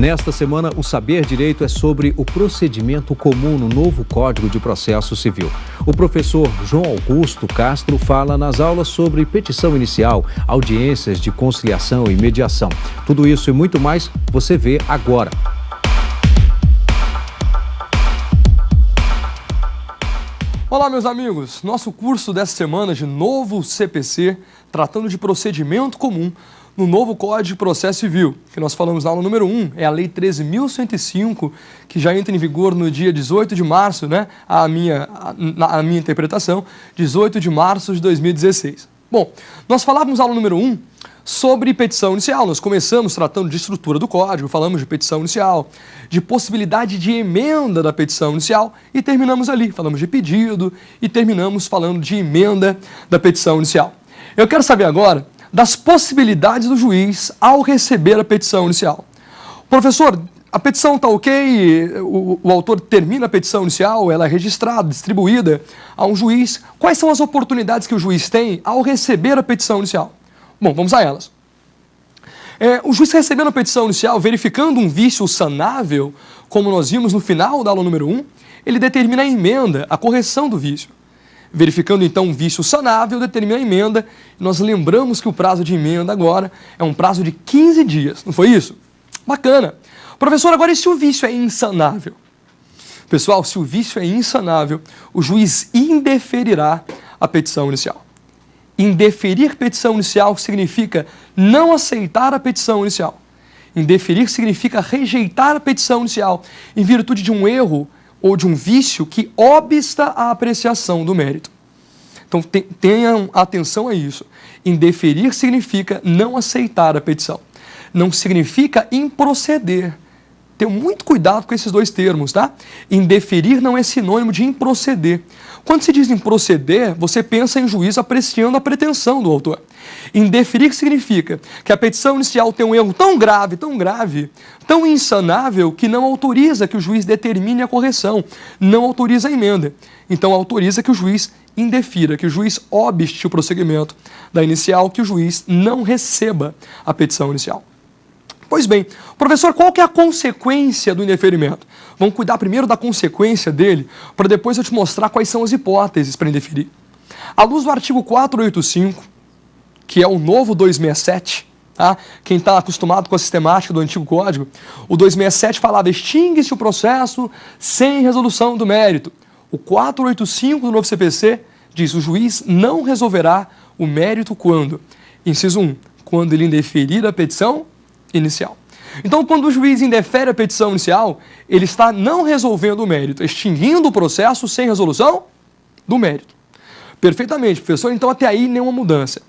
Nesta semana, o Saber Direito é sobre o procedimento comum no novo Código de Processo Civil. O professor João Augusto Castro fala nas aulas sobre petição inicial, audiências de conciliação e mediação. Tudo isso e muito mais você vê agora. Olá, meus amigos! Nosso curso dessa semana de novo CPC, tratando de procedimento comum no novo Código de Processo Civil, que nós falamos na aula número 1, é a Lei 13.105, que já entra em vigor no dia 18 de março, né? A minha interpretação, 18 de março de 2016. Bom, nós falávamos na aula número 1 sobre petição inicial. Nós começamos tratando de estrutura do código, falamos de petição inicial, de possibilidade de emenda da petição inicial e terminamos ali, falamos de pedido e terminamos falando de emenda da petição inicial. Eu quero saber agora das possibilidades do juiz ao receber a petição inicial. Professor, a petição está ok, o autor termina a petição inicial, ela é registrada, distribuída a um juiz. Quais são as oportunidades que o juiz tem ao receber a petição inicial? Bom, vamos a elas. O juiz recebendo a petição inicial, verificando um vício sanável, como nós vimos no final da aula número 1, ele determina a emenda, a correção do vício. Verificando então um vício sanável, determina a emenda. Nós lembramos que o prazo de emenda agora é um prazo de 15 dias, não foi isso? Bacana. Professor, agora e se o vício é insanável? Pessoal, se o vício é insanável, o juiz indeferirá a petição inicial. Indeferir petição inicial significa não aceitar a petição inicial. Indeferir significa rejeitar a petição inicial em virtude de um erro ou de um vício que obsta à apreciação do mérito. Então, tenham atenção a isso. Indeferir significa não aceitar a petição. Não significa improceder. Tenham muito cuidado com esses dois termos, tá? Indeferir não é sinônimo de improceder. Quando se diz improceder, você pensa em juiz apreciando a pretensão do autor. Indeferir significa que a petição inicial tem um erro tão grave, tão insanável, que não autoriza que o juiz determine a correção, não autoriza a emenda. Então, autoriza que o juiz indefira, que o juiz obste o prosseguimento da inicial, que o juiz não receba a petição inicial. Pois bem, professor, qual que é a consequência do indeferimento? Vamos cuidar primeiro da consequência dele, para depois eu te mostrar quais são as hipóteses para indeferir. À luz do artigo 485, que é o novo 267, tá? Quem está acostumado com a sistemática do antigo código, o 267 falava: extingue-se o processo sem resolução do mérito. O 485 do novo CPC diz: o juiz não resolverá o mérito quando? Inciso 1, quando ele indeferir a petição inicial. Então, quando o juiz indefere a petição inicial, ele está não resolvendo o mérito, extinguindo o processo sem resolução do mérito. Perfeitamente, professor. Então, até aí, nenhuma mudança.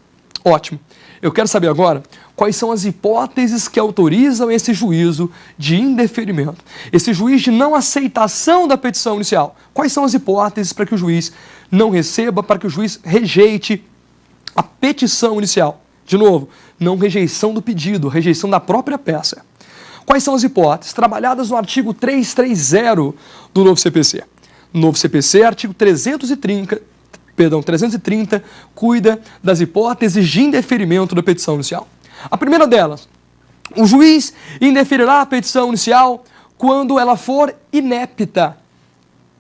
Ótimo. Eu quero saber agora quais são as hipóteses que autorizam esse juízo de indeferimento, esse juiz de não aceitação da petição inicial. Quais são as hipóteses para que o juiz não receba, para que o juiz rejeite a petição inicial? De novo, não rejeição do pedido, rejeição da própria peça. Quais são as hipóteses? Trabalhadas no artigo 330 do novo CPC. No novo CPC, artigo 330, cuida das hipóteses de indeferimento da petição inicial. A primeira delas, o juiz indeferirá a petição inicial quando ela for inepta.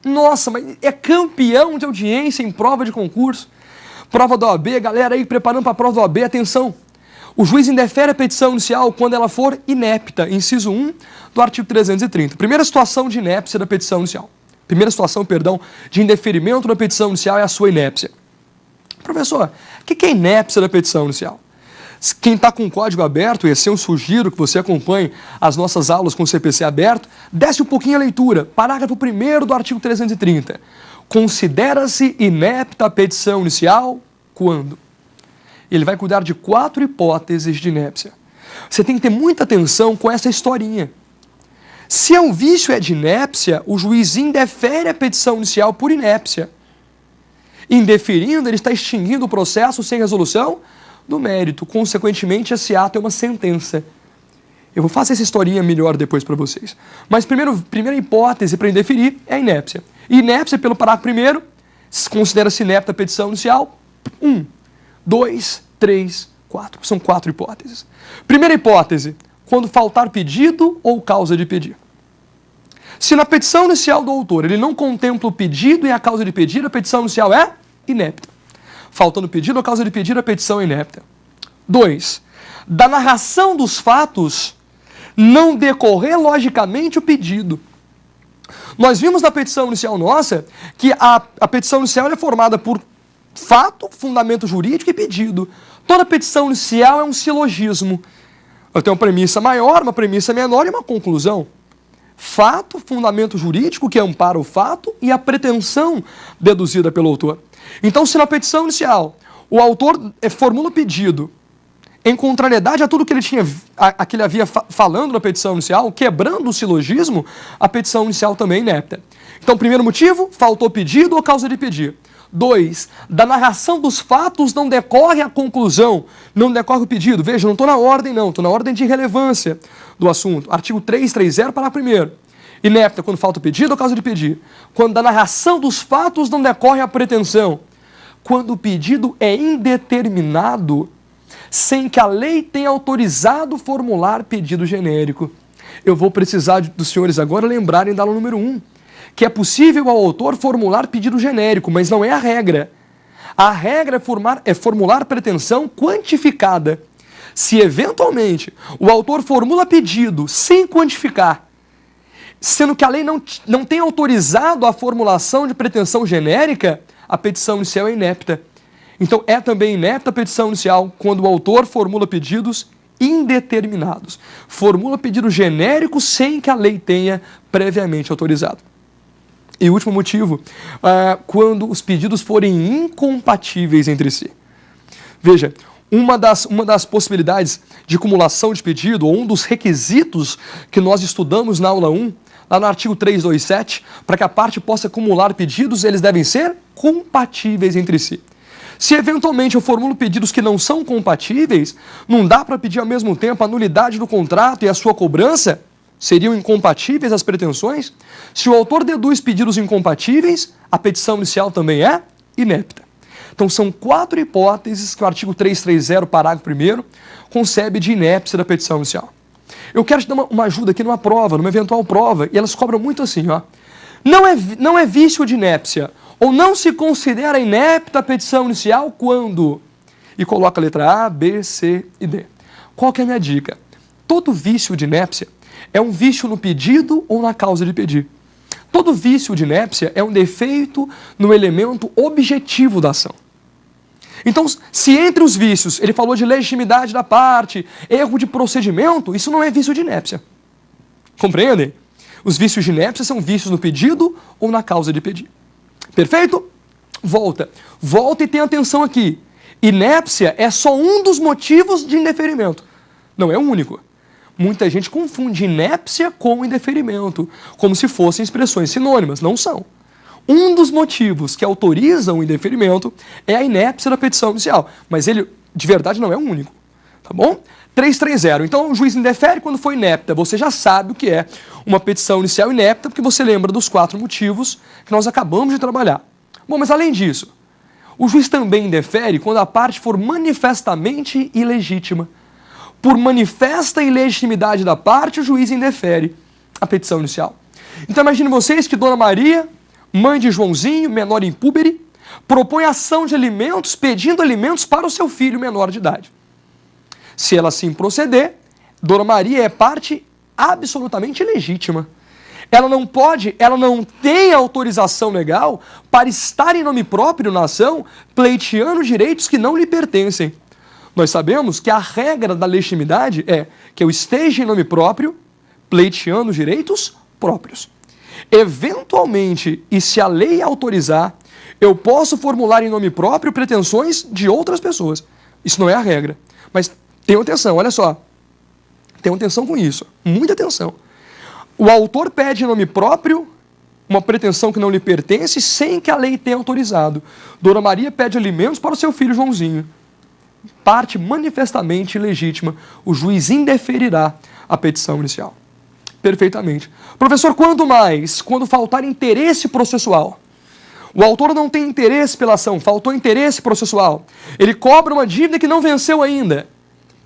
Nossa, mas é campeão de audiência em prova de concurso. Prova da OAB, galera aí preparando para a prova da OAB, atenção. O juiz indefere a petição inicial quando ela for inepta, inciso 1 do artigo 330. Primeira situação de inépcia da petição inicial. Primeira situação, de indeferimento da petição inicial é a sua inépcia. Professor, o que é inépcia da petição inicial? Quem está com o código aberto, e assim eu sugiro que você acompanhe as nossas aulas com o CPC aberto, desce um pouquinho a leitura. Parágrafo 1º do artigo 330. Considera-se inepta a petição inicial quando? Ele vai cuidar de 4 hipóteses de inépcia. Você tem que ter muita atenção com essa historinha. Se o vício é de inépcia, o juiz indefere a petição inicial por inépcia. Indeferindo, ele está extinguindo o processo sem resolução do mérito. Consequentemente, esse ato é uma sentença. Eu vou fazer essa historinha melhor depois para vocês. Mas primeira hipótese para indeferir é a inépcia. Inépcia, pelo parágrafo 1º, considera-se inepta a petição inicial. 1, 2, 3, 4. São 4 hipóteses. Primeira hipótese, quando faltar pedido ou causa de pedir. Se na petição inicial do autor ele não contempla o pedido e a causa de pedir, a petição inicial é inepta. Faltando pedido ou causa de pedir, a petição é inepta. 2. Da narração dos fatos não decorrer logicamente o pedido. Nós vimos na petição inicial nossa que a petição inicial é formada por fato, fundamento jurídico e pedido. Toda petição inicial é um silogismo. Eu tenho uma premissa maior, uma premissa menor e uma conclusão. Fato, fundamento jurídico que ampara o fato e a pretensão deduzida pelo autor. Então, se na petição inicial o autor formula o pedido em contrariedade a tudo que ele havia falando na petição inicial, quebrando o silogismo, a petição inicial também é inepta. Então, primeiro motivo, faltou pedido ou causa de pedir. 2. Da narração dos fatos não decorre a conclusão, não decorre o pedido. Veja, não estou na ordem não, estou na ordem de relevância do assunto. Artigo 330, parágrafo 1º. Inepta quando falta o pedido ou causa de pedir. Quando da narração dos fatos não decorre a pretensão. Quando o pedido é indeterminado, sem que a lei tenha autorizado formular pedido genérico. Eu vou precisar dos senhores agora lembrarem da aula número 1, que é possível ao autor formular pedido genérico, mas não é a regra. A regra é formular pretensão quantificada. Se eventualmente o autor formula pedido sem quantificar, sendo que a lei não tem autorizado a formulação de pretensão genérica, a petição inicial é inepta. Então, é também inepta a petição inicial quando o autor formula pedidos indeterminados. Formula pedido genérico sem que a lei tenha previamente autorizado. E o último motivo, quando os pedidos forem incompatíveis entre si. Veja, uma das possibilidades de cumulação de pedido, ou um dos requisitos que nós estudamos na aula 1, lá no artigo 327, para que a parte possa acumular pedidos, eles devem ser compatíveis entre si. Se eventualmente eu formulo pedidos que não são compatíveis, não dá para pedir ao mesmo tempo a nulidade do contrato e a sua cobrança, seriam incompatíveis as pretensões. Se o autor deduz pedidos incompatíveis, a petição inicial também é inepta. Então são 4 hipóteses que o artigo 330, parágrafo 1º, concebe de inépcia da petição inicial. Eu quero te dar uma ajuda aqui numa prova, numa eventual prova, e elas cobram muito assim, ó. Não é vício de inépcia, ou não se considera inepta a petição inicial quando... E coloca a letra A, B, C e D. Qual que é a minha dica? Todo vício de inépcia é um vício no pedido ou na causa de pedir. Todo vício de inépcia é um defeito no elemento objetivo da ação. Então, se entre os vícios ele falou de legitimidade da parte, erro de procedimento, isso não é vício de inépcia. Compreendem? Os vícios de inépcia são vícios no pedido ou na causa de pedir. Perfeito? Volta e tenha atenção aqui. Inépcia é só um dos motivos de indeferimento. Não é o único. Muita gente confunde inépcia com indeferimento, como se fossem expressões sinônimas. Não são. Um dos motivos que autorizam o indeferimento é a inépcia da petição inicial. Mas ele, de verdade, não é o único. Tá bom? 330. Então, o juiz indefere quando for inepta. Você já sabe o que é uma petição inicial inepta, porque você lembra dos 4 motivos que nós acabamos de trabalhar. Bom, mas além disso, o juiz também indefere quando a parte for manifestamente ilegítima. Por manifesta ilegitimidade da parte, o juiz indefere a petição inicial. Então, imagine vocês que Dona Maria, mãe de Joãozinho, menor impúbere, propõe ação de alimentos, pedindo alimentos para o seu filho menor de idade. Se ela assim proceder, Dona Maria é parte absolutamente ilegítima. Ela não tem autorização legal para estar em nome próprio na ação, pleiteando direitos que não lhe pertencem. Nós sabemos que a regra da legitimidade é que eu esteja em nome próprio, pleiteando direitos próprios. Eventualmente, e se a lei autorizar, eu posso formular em nome próprio pretensões de outras pessoas. Isso não é a regra. Mas tenham atenção, olha só. Tenham atenção com isso. Muita atenção. O autor pede em nome próprio uma pretensão que não lhe pertence sem que a lei tenha autorizado. Dona Maria pede alimentos para o seu filho Joãozinho. Parte manifestamente ilegítima. O juiz indeferirá a petição inicial. Perfeitamente. Professor, quando mais? Quando faltar interesse processual. O autor não tem interesse pela ação, faltou interesse processual. Ele cobra uma dívida que não venceu ainda.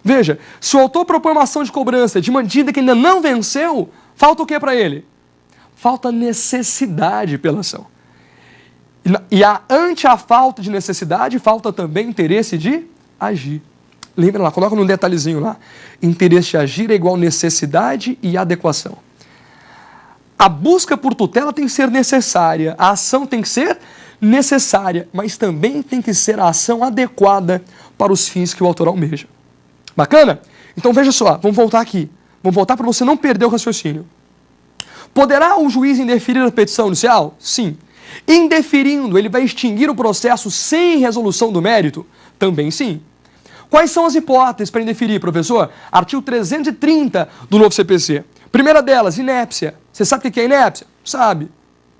Veja, se o autor propõe uma ação de cobrança de uma dívida que ainda não venceu, falta o que para ele? Falta necessidade pela ação. Ante a falta de necessidade, falta também interesse de agir. Lembra lá, coloca num detalhezinho lá. Interesse de agir é igual necessidade e adequação. A busca por tutela tem que ser necessária, a ação tem que ser necessária, mas também tem que ser a ação adequada para os fins que o autor almeja. Bacana? Então veja só, vamos voltar aqui. Vamos voltar para você não perder o raciocínio. Poderá o juiz indeferir a petição inicial? Sim. Indeferindo, ele vai extinguir o processo sem resolução do mérito? Também sim. Quais são as hipóteses para indeferir, professor? Artigo 330 do novo CPC. Primeira delas, inépcia. Você sabe o que é inépcia? Sabe.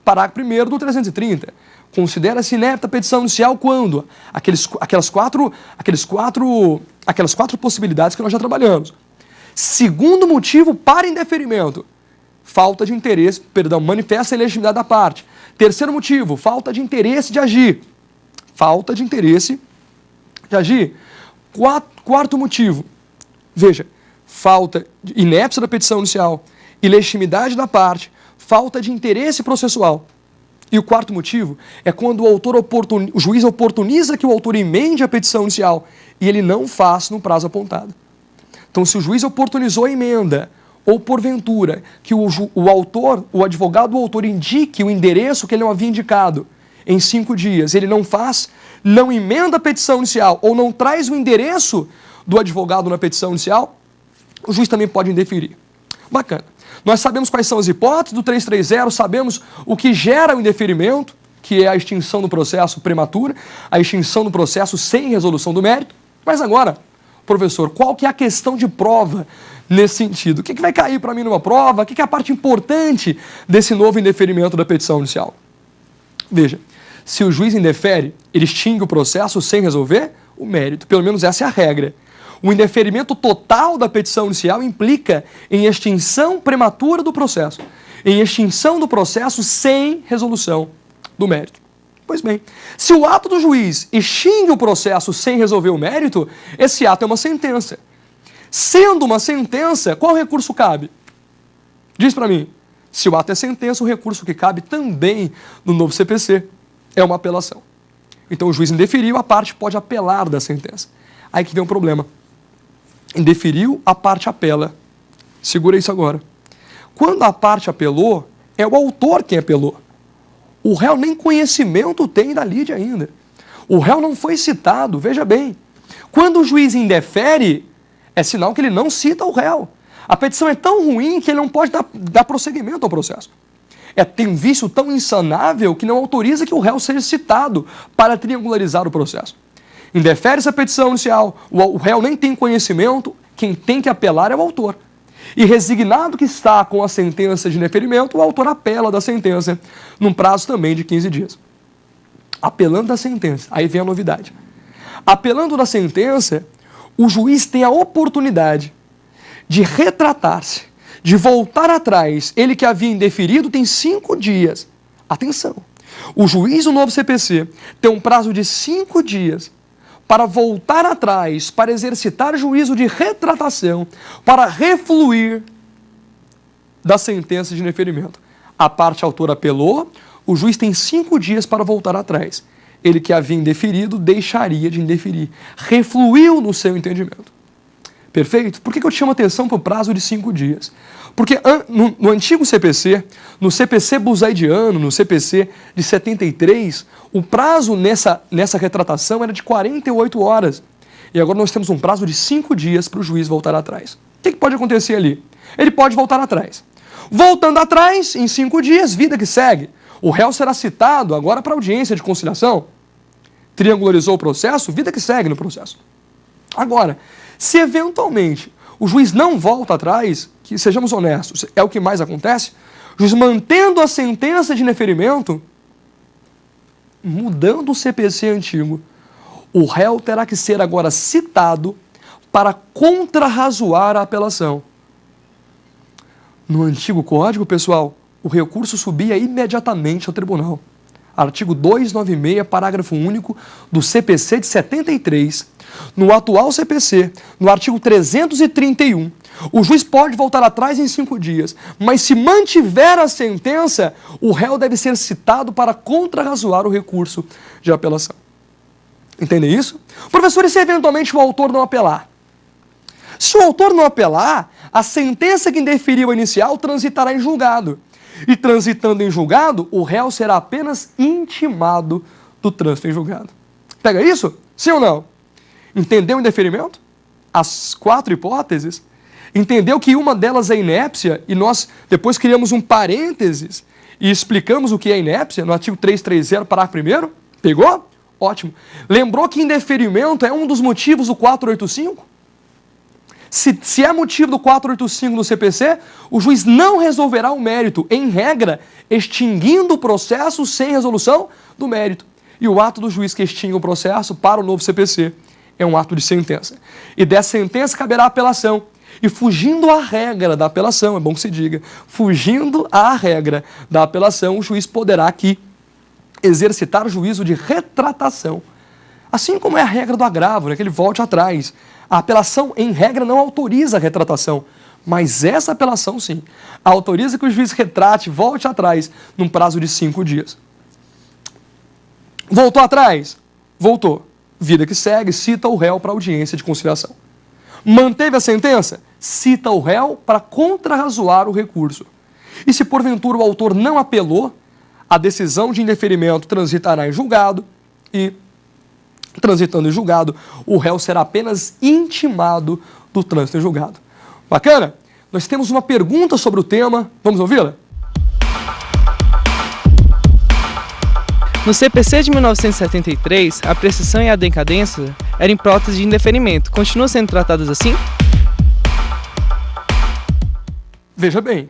Parágrafo 1º do 330. Considera-se inepta a petição inicial quando? Aquelas quatro possibilidades que nós já trabalhamos. Segundo motivo para indeferimento, falta de interesse, manifesta a ilegitimidade da parte. Terceiro motivo, falta de interesse de agir. Falta de interesse de agir. Quarto motivo, veja, falta de inépcia da petição inicial, ilegitimidade da parte, falta de interesse processual. E o quarto motivo é quando o juiz oportuniza que o autor emende a petição inicial e ele não faz no prazo apontado. Então, se o juiz oportunizou a emenda, ou porventura que o advogado do autor indique o endereço que ele não havia indicado em 5 dias, ele não faz, não emenda a petição inicial ou não traz o endereço do advogado na petição inicial, o juiz também pode indeferir. Bacana. Nós sabemos quais são as hipóteses do 330, sabemos o que gera o indeferimento, que é a extinção do processo prematura, a extinção do processo sem resolução do mérito. Mas agora, professor, qual que é a questão de prova nesse sentido? O que vai cair para mim numa prova? O que é a parte importante desse novo indeferimento da petição inicial? Veja, se o juiz indefere, ele extingue o processo sem resolver o mérito. Pelo menos essa é a regra. O indeferimento total da petição inicial implica em extinção prematura do processo, em extinção do processo sem resolução do mérito. Pois bem, se o ato do juiz extingue o processo sem resolver o mérito, esse ato é uma sentença. Sendo uma sentença, qual recurso cabe? Diz para mim. Se o ato é sentença, o recurso que cabe também no novo CPC é uma apelação. Então o juiz indeferiu, a parte pode apelar da sentença. Aí que vem um problema. Indeferiu, a parte apela. Segura isso agora. Quando a parte apelou, é o autor quem apelou. O réu nem conhecimento tem da lide ainda. O réu não foi citado, veja bem. Quando o juiz indefere, é sinal que ele não cita o réu. A petição é tão ruim que ele não pode dar prosseguimento ao processo. Tem um vício tão insanável que não autoriza que o réu seja citado para triangularizar o processo. Indefere-se a petição inicial, o réu nem tem conhecimento, quem tem que apelar é o autor. E resignado que está com a sentença de indeferimento, o autor apela da sentença, num prazo também de 15 dias. Apelando da sentença, aí vem a novidade. Apelando da sentença, o juiz tem a oportunidade de retratar-se, de voltar atrás. Ele que havia indeferido tem 5 dias. Atenção, o juiz do novo CPC tem um prazo de 5 dias para voltar atrás, para exercitar juízo de retratação, para refluir da sentença de indeferimento. A parte autora apelou, o juiz tem 5 dias para voltar atrás. Ele que havia indeferido deixaria de indeferir. Refluiu no seu entendimento. Perfeito? Por que eu te chamo atenção para o prazo de 5 dias? Porque no antigo CPC, no CPC busaidiano, no CPC de 73, o prazo nessa retratação era de 48 horas. E agora nós temos um prazo de 5 dias para o juiz voltar atrás. O que pode acontecer ali? Ele pode voltar atrás. Voltando atrás, em 5 dias, vida que segue. O réu será citado agora para audiência de conciliação. Triangularizou o processo, vida que segue no processo. Agora, se eventualmente o juiz não volta atrás, que sejamos honestos, é o que mais acontece, o juiz mantendo a sentença de indeferimento, mudando o CPC antigo, o réu terá que ser agora citado para contrarrazoar a apelação. No antigo código, pessoal, o recurso subia imediatamente ao tribunal. artigo 296, parágrafo único do CPC de 73. No atual CPC, no artigo 331, o juiz pode voltar atrás em 5 dias, mas se mantiver a sentença, o réu deve ser citado para contrarrazoar o recurso de apelação. Entendem isso? Professor, e se eventualmente o autor não apelar? Se o autor não apelar, a sentença que indeferiu a inicial transitará em julgado. E transitando em julgado, o réu será apenas intimado do trânsito em julgado. Pega isso? Sim ou não? Entendeu o indeferimento? As 4 hipóteses? Entendeu que uma delas é inépcia e nós depois criamos um parênteses e explicamos o que é inépcia no artigo 330, parágrafo 1º? Pegou? Ótimo. Lembrou que indeferimento é um dos motivos do 485? Se é motivo do 485 no CPC, o juiz não resolverá o mérito, em regra, extinguindo o processo sem resolução do mérito. E o ato do juiz que extingue o processo para o novo CPC é um ato de sentença. E dessa sentença caberá apelação. E fugindo à regra da apelação, é bom que se diga, fugindo à regra da apelação, o juiz poderá aqui exercitar o juízo de retratação. Assim como é a regra do agravo, né, que ele volte atrás. A apelação, em regra, não autoriza a retratação, mas essa apelação, sim, autoriza que o juiz retrate, volte atrás, num prazo de 5 dias. Voltou atrás? Voltou. Vida que segue, cita o réu para audiência de conciliação. Manteve a sentença? Cita o réu para contrarrazoar o recurso. E se porventura o autor não apelou, a decisão de indeferimento transitará em julgado e, transitando em julgado, o réu será apenas intimado do trânsito em julgado. Bacana? Nós temos uma pergunta sobre o tema, vamos ouvi-la? No CPC de 1973, a prescrição e a decadência eram hipóteses de indeferimento. Continuam sendo tratadas assim? Veja bem,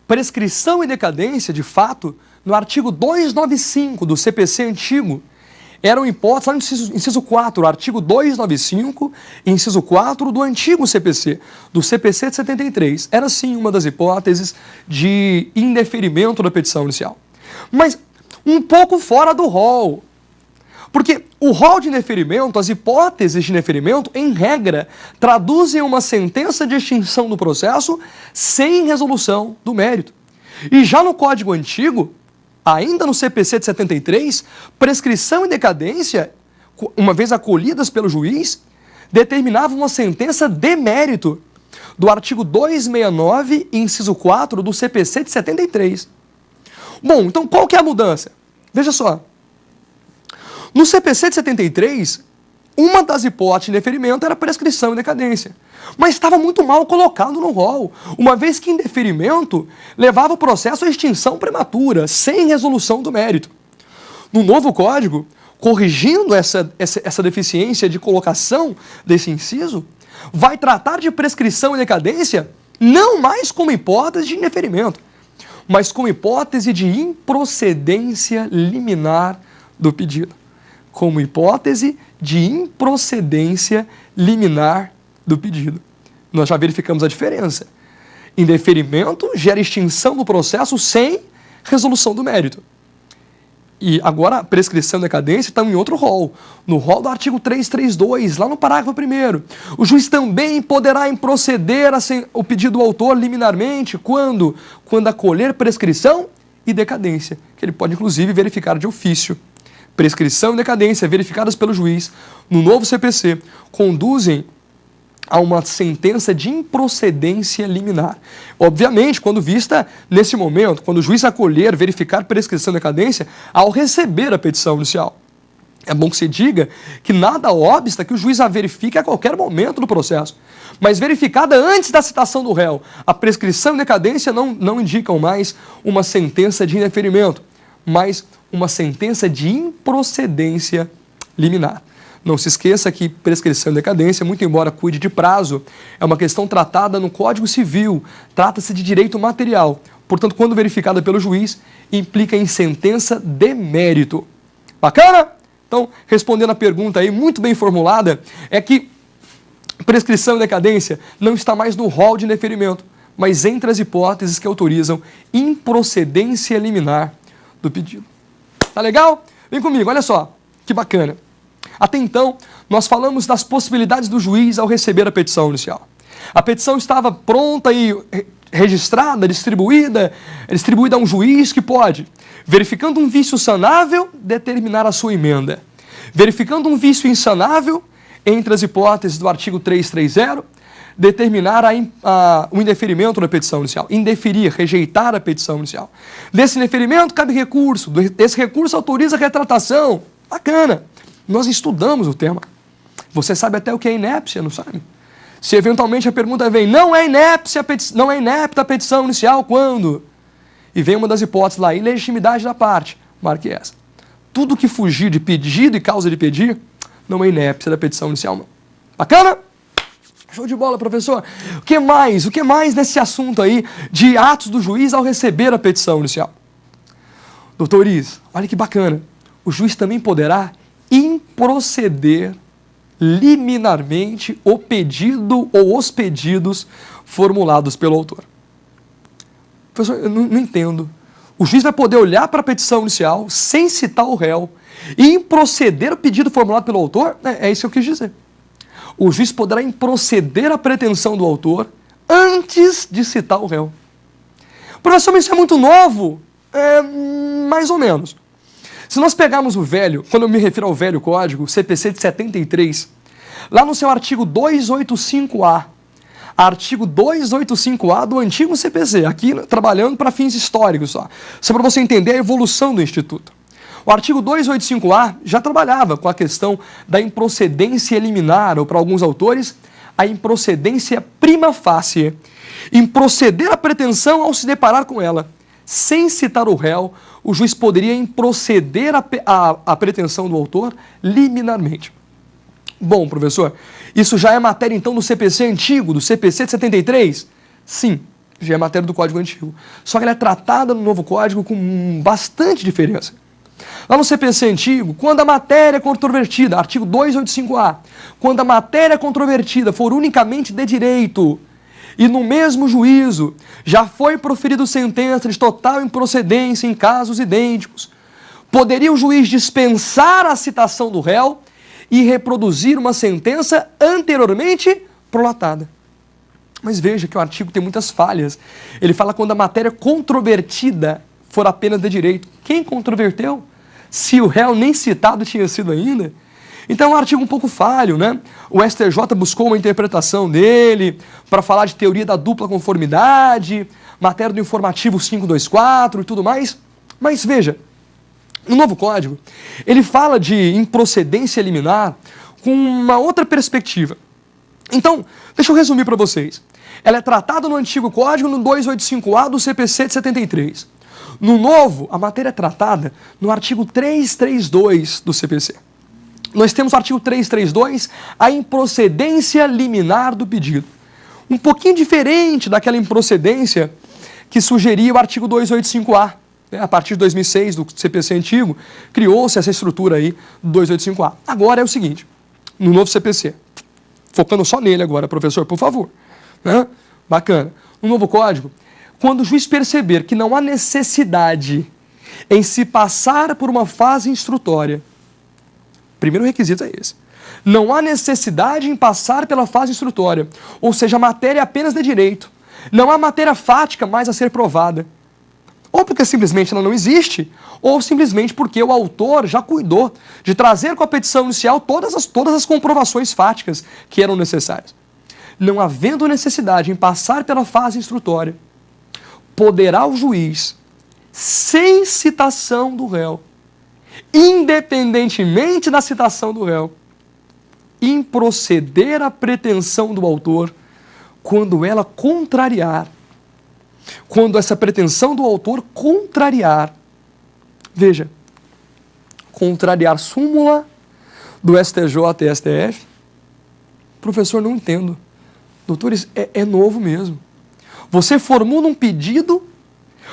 prescrição e decadência, de fato, no artigo 295 do CPC antigo, eram hipóteses, lá no inciso 4, artigo 295, inciso 4 do antigo CPC, do CPC de 73. Era sim uma das hipóteses de indeferimento da petição inicial. Mas um pouco fora do rol. Porque o rol de indeferimento, as hipóteses de indeferimento, em regra, traduzem uma sentença de extinção do processo sem resolução do mérito. E já no Código Antigo, ainda no CPC de 73, prescrição e decadência, uma vez acolhidas pelo juiz, determinavam uma sentença de mérito do artigo 269, inciso 4 do CPC de 73. Bom, então qual que é a mudança? Veja só. No CPC de 73, uma das hipóteses de indeferimento era prescrição e decadência. Mas estava muito mal colocado no rol, uma vez que indeferimento levava o processo à extinção prematura, sem resolução do mérito. No novo Código, corrigindo essa deficiência de colocação desse inciso, vai tratar de prescrição e decadência não mais como hipótese de indeferimento, mas como hipótese de improcedência liminar do pedido. Como hipótese de improcedência liminar do pedido. Nós já verificamos a diferença. Indeferimento gera extinção do processo sem resolução do mérito. E agora a prescrição e decadência estão em outro rol. No rol do artigo 332, lá no parágrafo 1º. O juiz também poderá improceder o pedido do autor liminarmente quando acolher prescrição e decadência, que ele pode inclusive verificar de ofício. Prescrição e decadência verificadas pelo juiz no novo CPC conduzem a uma sentença de improcedência liminar. Obviamente, quando vista nesse momento, quando o juiz acolher, verificar prescrição e decadência, ao receber a petição inicial. É bom que se diga que nada obsta que o juiz a verifique a qualquer momento do processo. Mas verificada antes da citação do réu, a prescrição e decadência não indicam mais uma sentença de indeferimento, mas uma sentença de improcedência liminar. Não se esqueça que prescrição e decadência, muito embora cuide de prazo, é uma questão tratada no Código Civil, trata-se de direito material. Portanto, quando verificada pelo juiz, implica em sentença de mérito. Bacana? Então, respondendo a pergunta aí, muito bem formulada, é que prescrição e decadência não está mais no rol de indeferimento, mas entre as hipóteses que autorizam improcedência liminar do pedido. Tá legal? Vem comigo, olha só, que bacana. Até então, nós falamos das possibilidades do juiz ao receber a petição inicial. A petição estava pronta e registrada, distribuída a um juiz que pode, verificando um vício sanável, determinar a sua emenda. Verificando um vício insanável, entre as hipóteses do artigo 330, determinar o indeferimento da petição inicial. Indeferir, rejeitar a petição inicial. Desse indeferimento cabe recurso. Desse recurso autoriza a retratação. Bacana. Nós estudamos o tema. Você sabe até o que é inépcia, não sabe? Se eventualmente a pergunta vem, não é inepta a petição inicial quando? E vem uma das hipóteses lá, ilegitimidade da parte. Marque essa. Tudo que fugir de pedido e causa de pedir, não é inépcia da petição inicial, não. Bacana? Show de bola, professor. O que mais? O que mais nesse assunto aí de atos do juiz ao receber a petição inicial? Doutor Iris, olha que bacana. O juiz também poderá improceder liminarmente o pedido ou os pedidos formulados pelo autor. Professor, eu não entendo. O juiz vai poder olhar para a petição inicial sem citar o réu e improceder o pedido formulado pelo autor? É isso que eu quis dizer. O juiz poderá improceder a pretensão do autor antes de citar o réu. Professor, mas isso é muito novo? Mais ou menos. Se nós pegarmos o velho, quando eu me refiro ao velho código, CPC de 73, lá no seu artigo 285A, artigo 285A do antigo CPC, aqui trabalhando para fins históricos só para você entender a evolução do Instituto. O artigo 285A já trabalhava com a questão da improcedência liminar, ou para alguns autores, a improcedência prima facie. Improceder a pretensão ao se deparar com ela. Sem citar o réu, o juiz poderia improceder a pretensão do autor liminarmente. Bom, professor, isso já é matéria então do CPC antigo, do CPC de 73? Sim, já é matéria do Código Antigo. Só que ela é tratada no novo Código com bastante diferença. Lá no CPC antigo, quando a matéria controvertida, artigo 285A, quando a matéria controvertida for unicamente de direito e no mesmo juízo já foi proferido sentença de total improcedência em casos idênticos, poderia o juiz dispensar a citação do réu e reproduzir uma sentença anteriormente prolatada. Mas veja que o artigo tem muitas falhas. Ele fala quando a matéria controvertida for apenas de direito. Quem controverteu? Se o réu nem citado tinha sido ainda. Então é um artigo um pouco falho, né? O STJ buscou uma interpretação dele para falar de teoria da dupla conformidade, matéria do informativo 524 e tudo mais. Mas veja, no novo código, ele fala de improcedência liminar com uma outra perspectiva. Então, deixa eu resumir para vocês. Ela é tratada no antigo código no 285A do CPC de 73. No novo, a matéria é tratada no artigo 332 do CPC. Nós temos o artigo 332, a improcedência liminar do pedido. Um pouquinho diferente daquela improcedência que sugeria o artigo 285A. A partir de 2006, do CPC antigo, criou-se essa estrutura aí do 285A. Agora é o seguinte, no novo CPC, focando só nele agora, professor, por favor. Né? Bacana. No novo código, quando o juiz perceber que não há necessidade em se passar por uma fase instrutória, primeiro requisito é esse. Não há necessidade em passar pela fase instrutória, ou seja, a matéria é apenas de direito. Não há matéria fática mais a ser provada. Ou porque simplesmente ela não existe, ou simplesmente porque o autor já cuidou de trazer com a petição inicial todas as comprovações fáticas que eram necessárias. Não havendo necessidade em passar pela fase instrutória, poderá o juiz, sem citação do réu, independentemente da citação do réu, improceder a pretensão do autor quando ela contrariar. Quando essa pretensão do autor contrariar, veja, contrariar súmula do STJ e STF, professor, não entendo. Doutores, é novo mesmo. Você formula um pedido,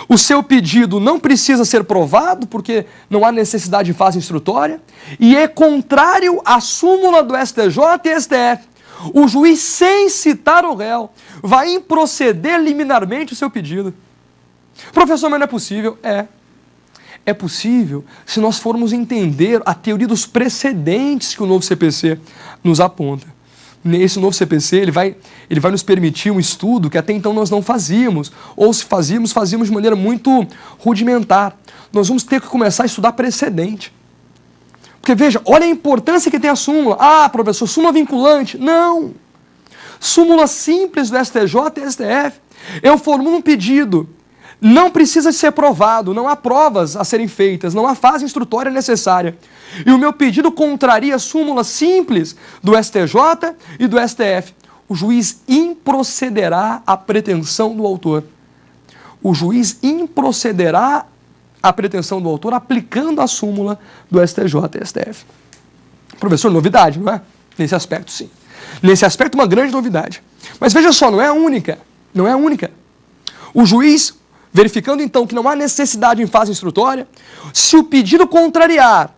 o seu pedido não precisa ser provado, porque não há necessidade de fase instrutória, e é contrário à súmula do STJ e STF. O juiz, sem citar o réu, vai improceder liminarmente o seu pedido. Professor, mas não é possível? é possível se nós formos entender a teoria dos precedentes que o novo CPC nos aponta. Nesse novo CPC, ele vai nos permitir um estudo que até então nós não fazíamos, ou se fazíamos de maneira muito rudimentar. Nós vamos ter que começar a estudar precedente. Porque veja, olha a importância que tem a súmula. Ah, professor, súmula vinculante. Não! Súmula simples do STJ e STF. Eu formulo um pedido, não precisa ser provado, não há provas a serem feitas, não há fase instrutória necessária. E o meu pedido contraria a súmula simples do STJ e do STF. O juiz improcederá à pretensão do autor. O juiz improcederá à pretensão do autor aplicando a súmula do STJ e STF. Professor, novidade, não é? Nesse aspecto, sim. Nesse aspecto, uma grande novidade. Mas veja só, não é a única. Não é a única. O juiz, verificando então que não há necessidade em fase instrutória, se o pedido contrariar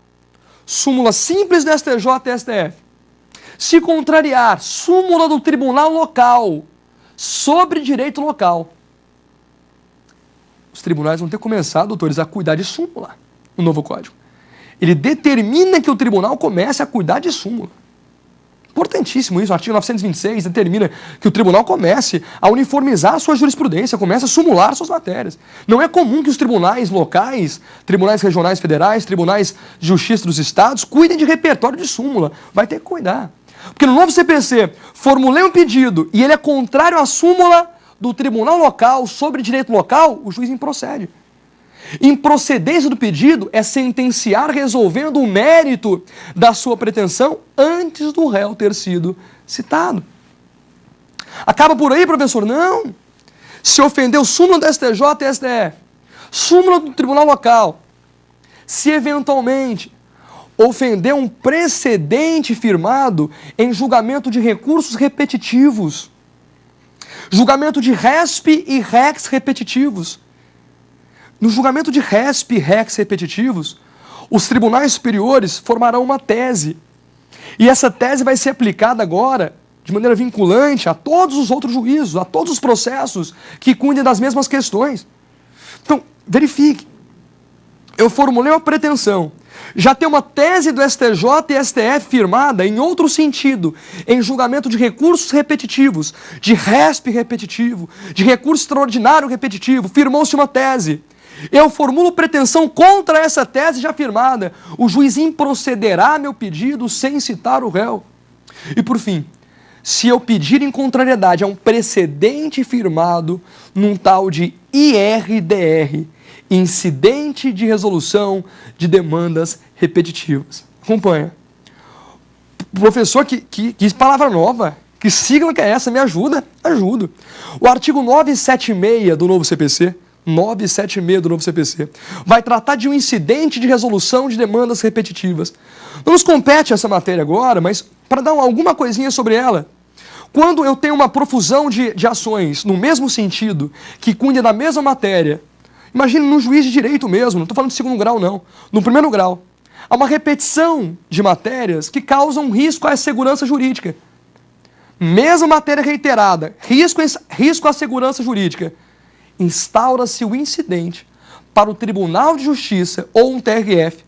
súmula simples do STJ e STF, se contrariar súmula do tribunal local sobre direito local, os tribunais vão ter que começar, doutores, a cuidar de súmula no novo código. Ele determina que o tribunal comece a cuidar de súmula. Importantíssimo isso, o artigo 926 determina que o tribunal comece a uniformizar a sua jurisprudência, comece a sumular suas matérias. Não é comum que os tribunais locais, tribunais regionais federais, tribunais de justiça dos estados, cuidem de repertório de súmula. Vai ter que cuidar. Porque no novo CPC, formulei um pedido e ele é contrário à súmula do tribunal local sobre direito local, o juiz improcede. Improcedência do pedido é sentenciar resolvendo o mérito da sua pretensão antes do réu ter sido citado. Acaba por aí, professor? Não. Se ofendeu súmula do STJ e STF, súmula do tribunal local, se eventualmente ofendeu um precedente firmado em julgamento de recursos repetitivos, julgamento de RESP e REX repetitivos. No julgamento de RESP e REX repetitivos, os tribunais superiores formarão uma tese. E essa tese vai ser aplicada agora, de maneira vinculante, a todos os outros juízos, a todos os processos que cuidem das mesmas questões. Então, verifique. Eu formulei uma pretensão. Já tem uma tese do STJ e STF firmada em outro sentido, em julgamento de recursos repetitivos, de RESP repetitivo, de recurso extraordinário repetitivo, firmou-se uma tese. Eu formulo pretensão contra essa tese já firmada. O juiz improcederá meu pedido sem citar o réu. E por fim, se eu pedir em contrariedade a um precedente firmado num tal de IRDR, Incidente de Resolução de Demandas Repetitivas. Acompanha. Professor, que palavra nova, que sigla que é essa? Me ajuda? Ajudo. O artigo 976 do novo CPC, 976 do novo CPC, vai tratar de um incidente de resolução de demandas repetitivas. Não nos compete essa matéria agora, mas para dar alguma coisinha sobre ela. Quando eu tenho uma profusão de ações no mesmo sentido, que cuidem da mesma matéria, imagine no juiz de direito mesmo, não estou falando de segundo grau não, no primeiro grau, há uma repetição de matérias que causam risco à segurança jurídica. Mesma matéria reiterada, risco à segurança jurídica. Instaura-se o incidente para o Tribunal de Justiça ou um TRF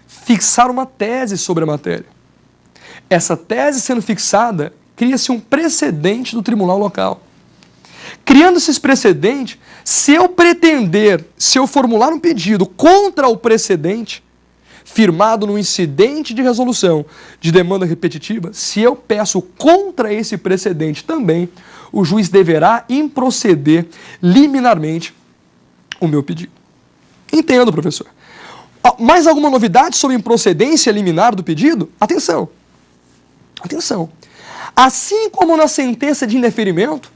fixar uma tese sobre a matéria. Essa tese sendo fixada, cria-se um precedente do tribunal local. Criando esse precedente, se eu formular um pedido contra o precedente, firmado no incidente de resolução de demanda repetitiva, se eu peço contra esse precedente também, o juiz deverá improceder liminarmente o meu pedido. Entendo, professor. Mais alguma novidade sobre improcedência liminar do pedido? Atenção. Atenção. Assim como na sentença de indeferimento,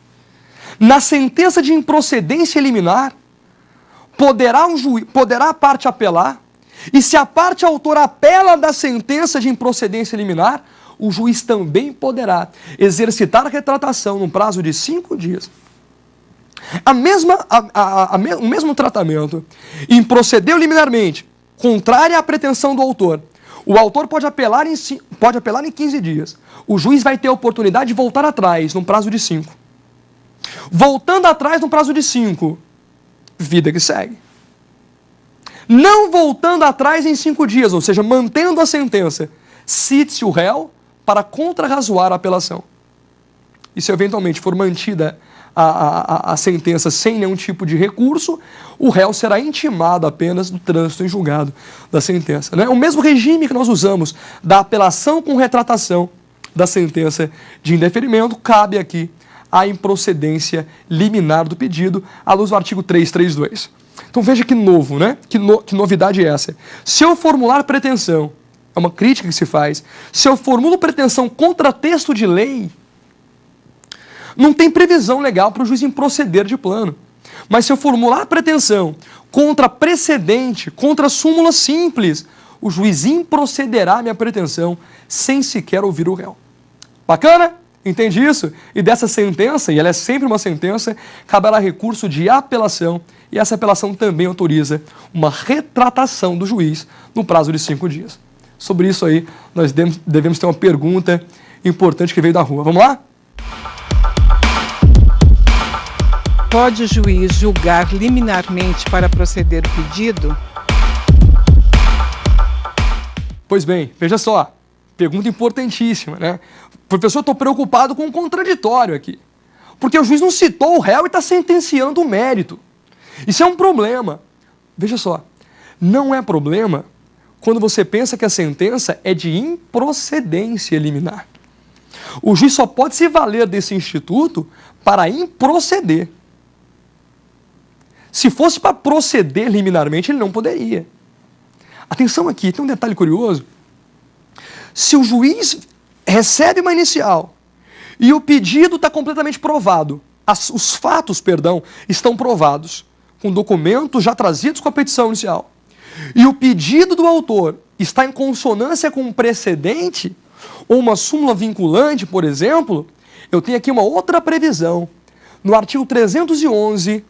na sentença de improcedência liminar, poderá a parte apelar, e se a parte autora apela da sentença de improcedência liminar, o juiz também poderá exercitar a retratação no prazo de 5 dias. O mesmo tratamento, improcedeu liminarmente, contrária à pretensão do autor. O autor pode apelar em 15 dias. O juiz vai ter a oportunidade de voltar atrás no prazo de 5. Voltando atrás no prazo de 5, vida que segue. não voltando atrás em 5 dias, ou seja, mantendo a sentença, cite-se o réu para contrarrazoar a apelação. E se eventualmente for mantida a sentença sem nenhum tipo de recurso, o réu será intimado apenas do trânsito em julgado da sentença. Né? O mesmo regime que nós usamos da apelação com retratação da sentença de indeferimento cabe aqui à improcedência liminar do pedido, à luz do artigo 332. Então veja que novo, né? Que novidade é essa? Se eu formular pretensão, é uma crítica que se faz, se eu formulo pretensão contra texto de lei, não tem previsão legal para o juiz improceder de plano. Mas se eu formular pretensão contra precedente, contra súmula simples, o juiz improcederá a minha pretensão sem sequer ouvir o réu. Bacana? Entende isso? E dessa sentença, e ela é sempre uma sentença, caberá recurso de apelação, e essa apelação também autoriza uma retratação do juiz no prazo de 5 dias. Sobre isso aí, nós devemos ter uma pergunta importante que veio da rua. Vamos lá? Pode o juiz julgar liminarmente para proceder o pedido? Pois bem, veja só, pergunta importantíssima, né? Professor, estou preocupado com o contraditório aqui, porque o juiz não citou o réu e está sentenciando o mérito. Isso é um problema. Veja só, não é problema quando você pensa que a sentença é de improcedência liminar. O juiz só pode se valer desse instituto para improceder. Se fosse para proceder liminarmente, ele não poderia. Atenção aqui, tem um detalhe curioso. Se o juiz recebe uma inicial e o pedido está completamente provado, os fatos, estão provados, com documentos já trazidos com a petição inicial, e o pedido do autor está em consonância com um precedente, ou uma súmula vinculante, por exemplo, eu tenho aqui uma outra previsão, no artigo 311,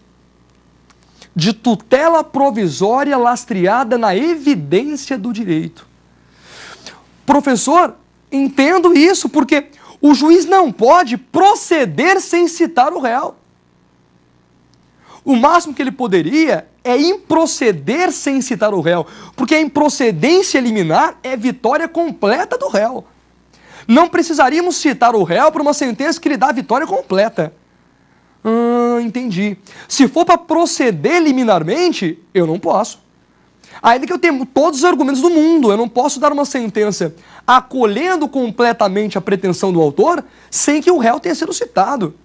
de tutela provisória lastreada na evidência do direito. Professor, entendo isso, porque o juiz não pode proceder sem citar o réu. O máximo que ele poderia é improceder sem citar o réu, porque a improcedência liminar é vitória completa do réu. Não precisaríamos citar o réu para uma sentença que lhe dá a vitória completa. Entendi. Se for para proceder liminarmente, eu não posso. Ainda que eu tenha todos os argumentos do mundo, eu não posso dar uma sentença acolhendo completamente a pretensão do autor sem que o réu tenha sido citado.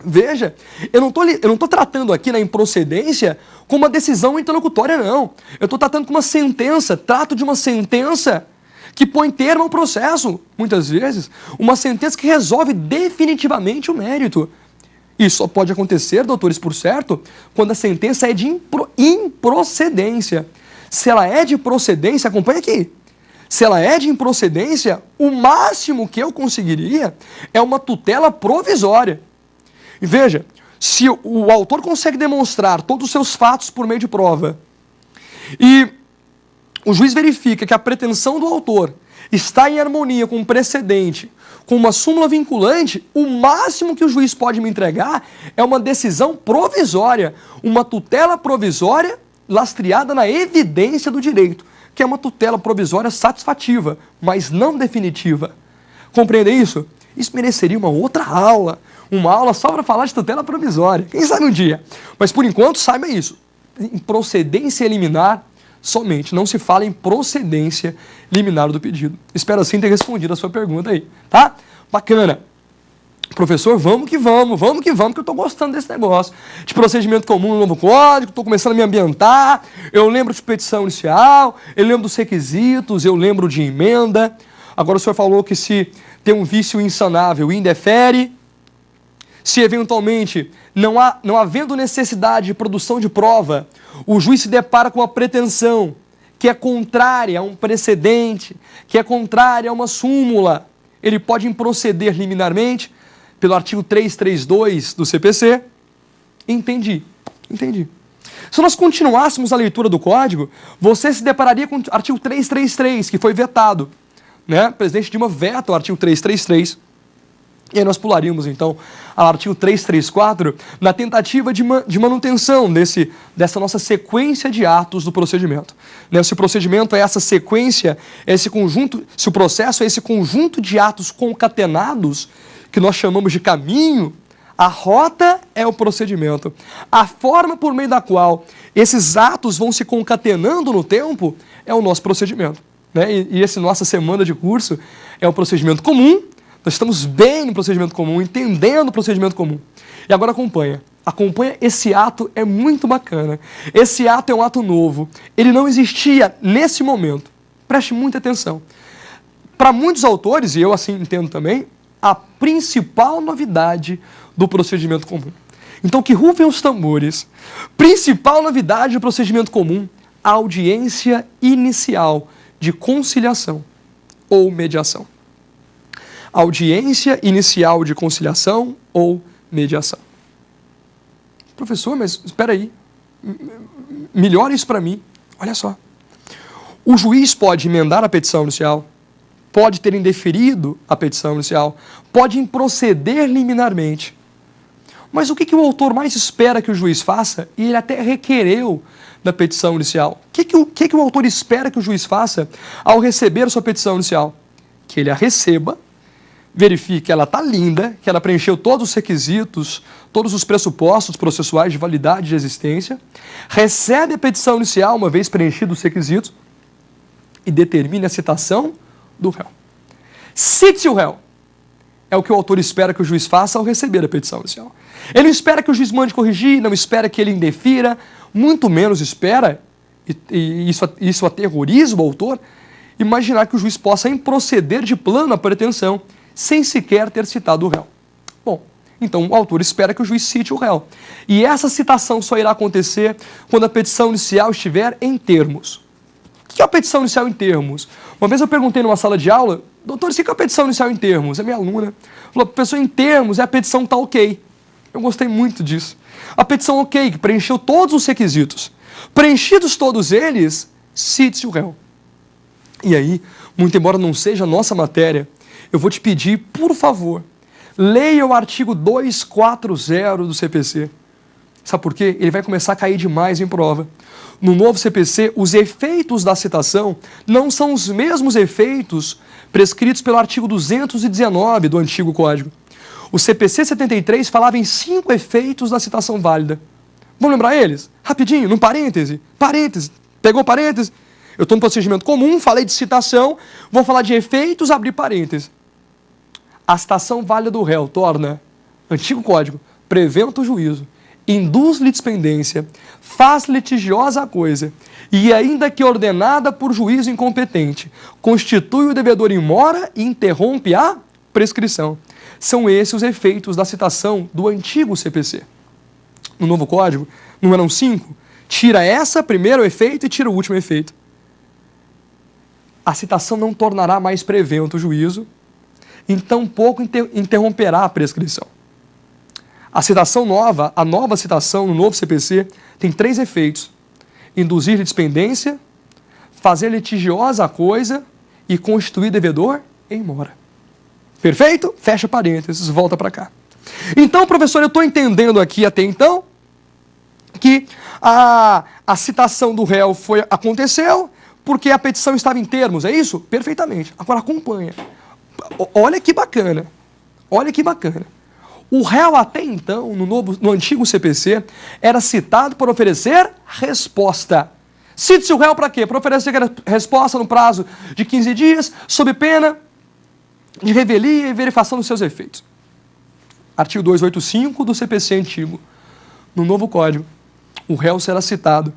Veja, eu não estou tratando aqui na improcedência como uma decisão interlocutória, não. Eu estou tratando com uma sentença, trato de uma sentença que põe termo ao processo, muitas vezes, uma sentença que resolve definitivamente o mérito. Isso só pode acontecer, doutores, por certo, quando a sentença é de improcedência. Se ela é de procedência, acompanha aqui. Se ela é de improcedência, o máximo que eu conseguiria é uma tutela provisória. E veja, se o autor consegue demonstrar todos os seus fatos por meio de prova e o juiz verifica que a pretensão do autor está em harmonia com o precedente, com uma súmula vinculante, o máximo que o juiz pode me entregar é uma decisão provisória, uma tutela provisória lastreada na evidência do direito, que é uma tutela provisória satisfativa, mas não definitiva. Compreende isso? Isso mereceria uma outra aula, uma aula só para falar de tutela provisória. Quem sabe um dia? Mas por enquanto, saiba isso. Em procedência liminar, somente. Não se fala em procedência liminar do pedido. Espero assim ter respondido a sua pergunta aí, tá? Bacana. Professor, vamos que eu estou gostando desse negócio. De procedimento comum no novo código, estou começando a me ambientar, eu lembro de petição inicial, eu lembro dos requisitos, eu lembro de emenda. Agora o senhor falou que se tem um vício insanável, indefere. Se eventualmente, não havendo necessidade de produção de prova, o juiz se depara com a pretensão que é contrária a um precedente, que é contrária a uma súmula, ele pode improceder liminarmente pelo artigo 332 do CPC. Entendi. Se nós continuássemos a leitura do código, você se depararia com o artigo 333, que foi vetado, né? O presidente Dilma veta o artigo 333. E aí nós pularíamos, então, ao artigo 334, na tentativa de manutenção dessa nossa sequência de atos do procedimento. Né? Se o procedimento é essa sequência, esse conjunto, se o processo é esse conjunto de atos concatenados, que nós chamamos de caminho, a rota é o procedimento. A forma por meio da qual esses atos vão se concatenando no tempo é o nosso procedimento. Né? E essa nossa semana de curso é o procedimento comum. Nós estamos bem no procedimento comum, entendendo o procedimento comum. E agora acompanha. Acompanha, esse ato é muito bacana. Esse ato é um ato novo. Ele não existia nesse momento. Preste muita atenção. Para muitos autores, e eu assim entendo também, a principal novidade do procedimento comum. Então, que rufem os tambores. Principal novidade do procedimento comum, a audiência inicial de conciliação ou mediação. Audiência inicial de conciliação ou mediação. Professor, mas espera aí. Melhore isso para mim. Olha só. O juiz pode emendar a petição inicial, pode ter indeferido a petição inicial, pode improceder liminarmente. Mas o que o autor mais espera que o juiz faça? E ele até requereu da petição inicial. O que o autor espera que o juiz faça ao receber a sua petição inicial? Que ele a receba, verifique que ela está linda, que ela preencheu todos os requisitos, todos os pressupostos processuais de validade de existência, recebe a petição inicial, uma vez preenchidos os requisitos, e determine a citação do réu. Cite o réu. É o que o autor espera que o juiz faça ao receber a petição inicial. Ele não espera que o juiz mande corrigir, não espera que ele indefira, muito menos espera, e isso aterroriza o autor, imaginar que o juiz possa improceder de plano a pretensão, sem sequer ter citado o réu. Bom, então o autor espera que o juiz cite o réu. E essa citação só irá acontecer quando a petição inicial estiver em termos. O que é a petição inicial em termos? Uma vez eu perguntei numa sala de aula, doutor, o que é a petição inicial em termos? A minha aluna falou, professor, em termos é a petição está ok. Eu gostei muito disso. A petição ok, que preencheu todos os requisitos. Preenchidos todos eles, cite-se o réu. E aí, muito embora não seja a nossa matéria, eu vou te pedir, por favor, leia o artigo 240 do CPC. Sabe por quê? Ele vai começar a cair demais em prova. No novo CPC, os efeitos da citação não são os mesmos efeitos prescritos pelo artigo 219 do antigo Código. O CPC 73 falava em 5 efeitos da citação válida. Vamos lembrar eles? Rapidinho, num parêntese. Parêntese. Pegou parêntese? Eu estou no procedimento comum, falei de citação, vou falar de efeitos, abrir parêntese. A citação válida do réu torna, antigo Código, preventa o juízo, induz litispendência, faz litigiosa a coisa, e ainda que ordenada por juízo incompetente, constitui o devedor em mora e interrompe a prescrição. São esses os efeitos da citação do antigo CPC. No novo Código, não eram 5, tira essa, primeiro efeito, e tira o último efeito. A citação não tornará mais prevento o juízo, então pouco interromperá a prescrição. A citação nova, a nova citação no novo CPC, tem 3 efeitos: induzir litispendência, fazer litigiosa a coisa e constituir devedor em mora. Perfeito? Fecha parênteses, volta para cá. Então, professor, eu estou entendendo aqui até então que a citação do réu aconteceu porque a petição estava em termos, é isso? Perfeitamente. Agora acompanha. Olha que bacana. Olha que bacana. O réu até então, no antigo CPC, era citado para oferecer resposta. Cite-se o réu para quê? Para oferecer resposta no prazo de 15 dias, sob pena de revelia e verificação dos seus efeitos. Artigo 285 do CPC antigo. No novo Código, o réu será citado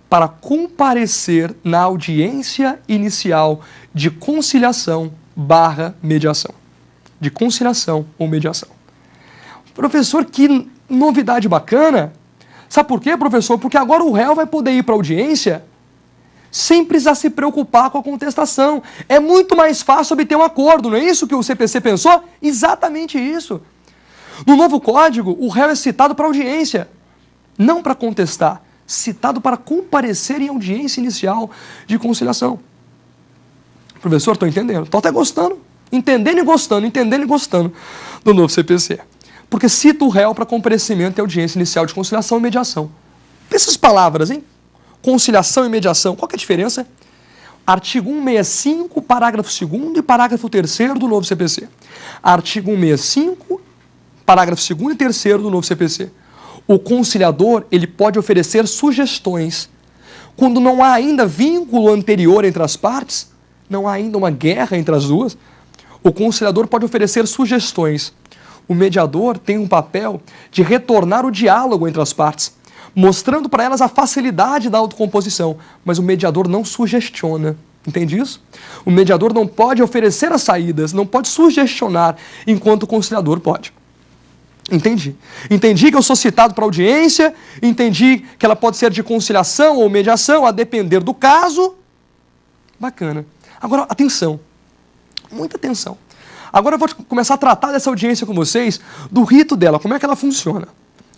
para comparecer na audiência inicial de conciliação / mediação. De conciliação ou mediação. Professor, que novidade bacana. Sabe por quê, professor? Porque agora o réu vai poder ir para a audiência sem precisar se preocupar com a contestação. É muito mais fácil obter um acordo, não é isso que o CPC pensou? Exatamente isso. No novo Código, o réu é citado para audiência, não para contestar, citado para comparecer em audiência inicial de conciliação. Professor, estou entendendo. Estou até gostando. Entendendo e gostando, entendendo e gostando. do novo CPC. Porque cita o réu para comparecimento e audiência inicial de conciliação e mediação. Essas palavras, hein? Conciliação e mediação, qual que é a diferença? Artigo 165, parágrafo 2º e parágrafo 3º do novo CPC. Artigo 165, parágrafo 2º e 3º do novo CPC. O conciliador, ele pode oferecer sugestões. Quando não há ainda vínculo anterior entre as partes, não há ainda uma guerra entre as duas, o conciliador pode oferecer sugestões. O mediador tem um papel de retornar o diálogo entre as partes, mostrando para elas a facilidade da autocomposição, mas o mediador não sugestiona. Entende isso? O mediador não pode oferecer as saídas, não pode sugestionar, enquanto o conciliador pode. Entendi. Entendi que eu sou citado para audiência, entendi que ela pode ser de conciliação ou mediação, a depender do caso. Bacana. Agora, atenção. Muita atenção. Agora eu vou começar a tratar dessa audiência com vocês, do rito dela, como é que ela funciona.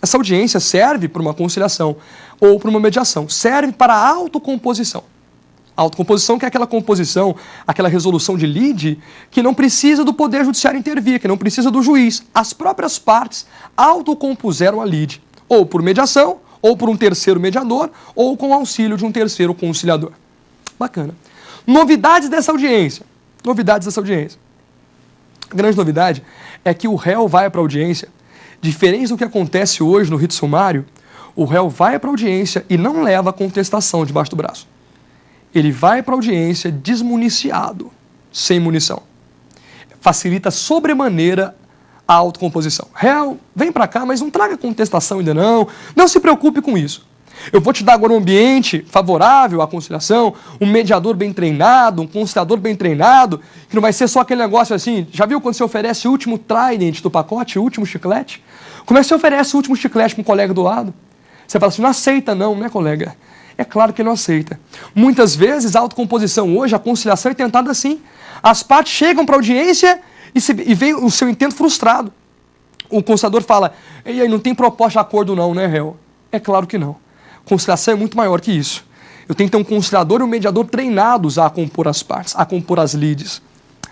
Essa audiência serve para uma conciliação ou para uma mediação. Serve para a autocomposição. A autocomposição que é aquela composição, aquela resolução de lide que não precisa do Poder Judiciário intervir, que não precisa do juiz. As próprias partes autocompuseram a lide, ou por mediação, ou por um terceiro mediador, ou com o auxílio de um terceiro conciliador. Bacana. Novidades dessa audiência. Novidades dessa audiência. A grande novidade é que o réu vai para a audiência, diferente do que acontece hoje no rito sumário, o réu vai para a audiência e não leva a contestação debaixo do braço. Ele vai para a audiência desmuniciado, sem munição. Facilita sobremaneira a autocomposição. Réu, vem para cá, mas não traga contestação ainda não. Não se preocupe com isso. Eu vou te dar agora um ambiente favorável à conciliação, um mediador bem treinado, um conciliador bem treinado, que não vai ser só aquele negócio assim. Já viu quando você oferece o último trident do pacote, o último chiclete? Como é que você oferece o último chiclete para um colega do lado? Você fala assim, não aceita não, né, colega? É claro que ele não aceita. Muitas vezes a autocomposição hoje, a conciliação é tentada assim. As partes chegam para a audiência e vem o seu intento frustrado. O conciliador fala, e aí, não tem proposta de acordo não, né, réu? É claro que não. Conciliação é muito maior que isso. Eu tenho que ter um conciliador e um mediador treinados a compor as partes, a compor as lides.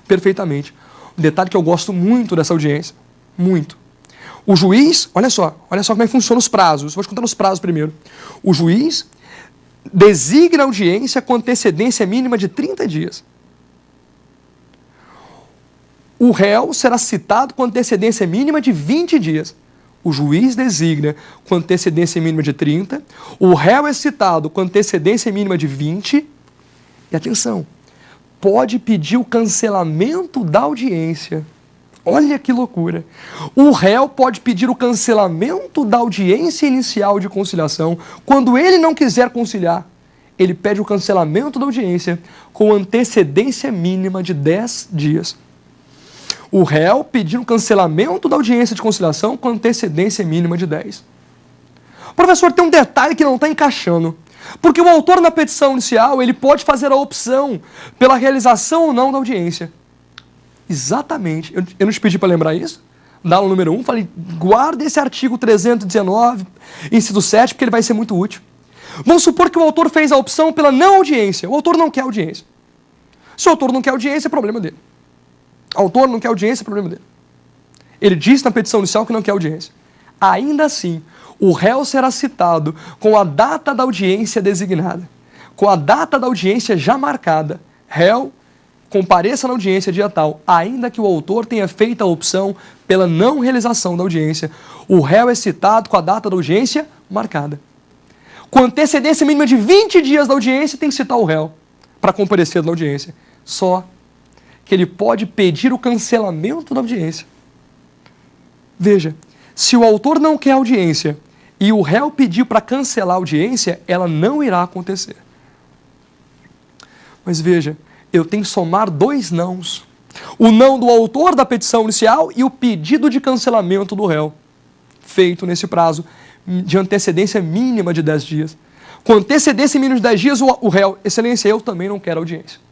Perfeitamente. Um detalhe que eu gosto muito dessa audiência. Muito. O juiz, olha só como é que funcionam os prazos. Vou te contar os prazos primeiro. O juiz designa a audiência com antecedência mínima de 30 dias. O réu será citado com antecedência mínima de 20 dias. O juiz designa com antecedência mínima de 30, o réu é citado com antecedência mínima de 20, e atenção, pode pedir o cancelamento da audiência. Olha que loucura. O réu pode pedir o cancelamento da audiência inicial de conciliação quando ele não quiser conciliar. Ele pede o cancelamento da audiência com antecedência mínima de 10 dias. O réu pedir o cancelamento da audiência de conciliação com antecedência mínima de 10. Professor, tem um detalhe que não está encaixando. Porque o autor na petição inicial, ele pode fazer a opção pela realização ou não da audiência. Exatamente. Eu não te pedi para lembrar isso? Na aula número 1, falei, guarda esse artigo 319, inciso 7, porque ele vai ser muito útil. Vamos supor que o autor fez a opção pela não audiência. O autor não quer audiência. Se o autor não quer audiência, é problema dele. O autor não quer audiência, é problema dele. Ele disse na petição inicial que não quer audiência. Ainda assim, o réu será citado com a data da audiência designada, com a data da audiência já marcada. Réu, compareça na audiência dia tal, ainda que o autor tenha feito a opção pela não realização da audiência. O réu é citado com a data da audiência marcada. Com antecedência mínima de 20 dias da audiência, tem que citar o réu para comparecer na audiência. Só que ele pode pedir o cancelamento da audiência. Veja, se o autor não quer audiência e o réu pediu para cancelar a audiência, ela não irá acontecer. Mas veja, eu tenho que somar 2 nãos. O não do autor da petição inicial e o pedido de cancelamento do réu, feito nesse prazo de antecedência mínima de 10 dias. Com antecedência mínima de 10 dias, o réu, excelência, eu também não quero audiência.